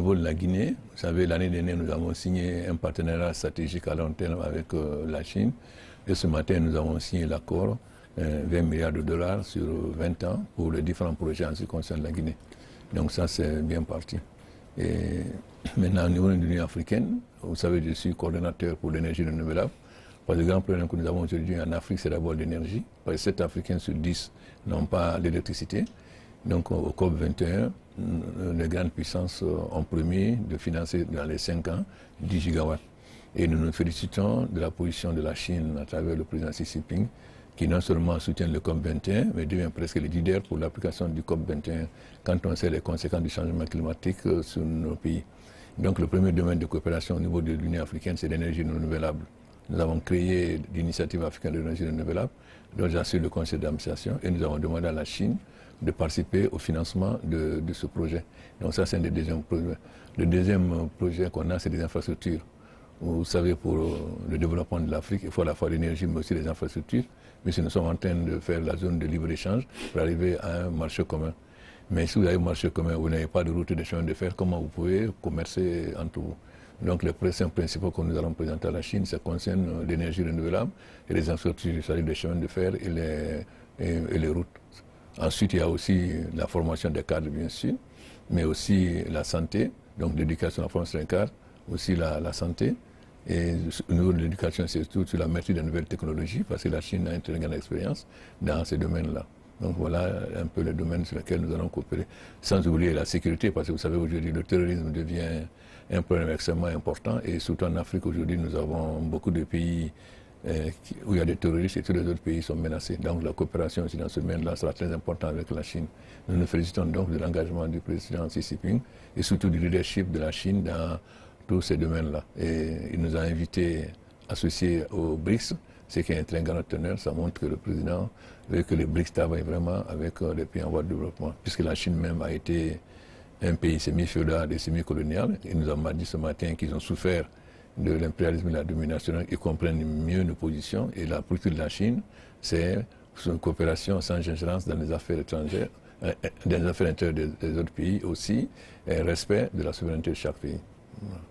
niveau de la Guinée, vous savez, l'année dernière, nous avons signé un partenariat stratégique à long terme avec la Chine. Et ce matin, nous avons signé l'accord, 20 milliards de dollars sur 20 ans pour les différents projets en ce qui concerne la Guinée. Donc ça, c'est bien parti. Et maintenant, au niveau de l'Union africaine, vous savez, je suis coordonnateur pour l'énergie renouvelable. Par exemple, le problème que nous avons aujourd'hui en Afrique, c'est d'abord l'énergie. Parce que 7 Africains sur 10 n'ont pas l'électricité. Donc au COP 21, les grandes puissances ont promis de financer dans les 5 ans 10 gigawatts. Et nous nous félicitons de la position de la Chine à travers le président Xi Jinping, qui non seulement soutient le COP 21, mais devient presque le leader pour l'application du COP 21 quand on sait les conséquences du changement climatique sur nos pays. Donc le premier domaine de coopération au niveau de l'Union africaine, c'est l'énergie renouvelable. Nous avons créé l'initiative africaine de l'énergie renouvelable, dont j'assure le conseil d'administration, et nous avons demandé à la Chine de participer au financement de ce projet. Donc ça, c'est un des deuxièmes projets. Le deuxième projet qu'on a, c'est des infrastructures. Vous savez, pour le développement de l'Afrique, il faut à la fois l'énergie, mais aussi les infrastructures. Mais si nous sommes en train de faire la zone de libre-échange pour arriver à un marché commun. Mais si vous avez un marché commun, vous n'avez pas de route de chemin de fer, comment vous pouvez commercer entre vous? Donc les principaux que nous allons présenter à la Chine, ça concerne l'énergie renouvelable et les infrastructures, c'est-à-dire les chemins de fer et les routes. Ensuite, il y a aussi la formation des cadres, bien sûr, mais aussi la santé, donc l'éducation, la formation des cadres, aussi la santé. Et au niveau de l'éducation, c'est surtout sur la maîtrise des nouvelles technologies, parce que la Chine a une très grande expérience dans ces domaines-là. Donc voilà un peu les domaines sur lesquels nous allons coopérer. Sans oublier la sécurité, parce que vous savez, aujourd'hui, le terrorisme devient un problème extrêmement important. Et surtout en Afrique, aujourd'hui, nous avons beaucoup de pays où il y a des terroristes et tous les autres pays sont menacés. Donc la coopération aussi dans ce domaine-là sera très importante avec la Chine. Nous nous félicitons donc de l'engagement du président Xi Jinping et surtout du leadership de la Chine dans tous ces domaines-là. Et il nous a invités associés aux BRICS, ce qui est un très grand teneur. Ça montre que le président veut que les BRICS travaillent vraiment avec les pays en voie de développement, puisque la Chine même a été un pays semi-féodal et semi-colonial. Il nous a dit ce matin qu'ils ont souffert de l'impérialisme et de la domination, ils comprennent mieux nos positions. Et la politique de la Chine, c'est une coopération sans ingérence dans les affaires étrangères, dans les affaires intérieures des autres pays aussi, et respect de la souveraineté de chaque pays. Voilà.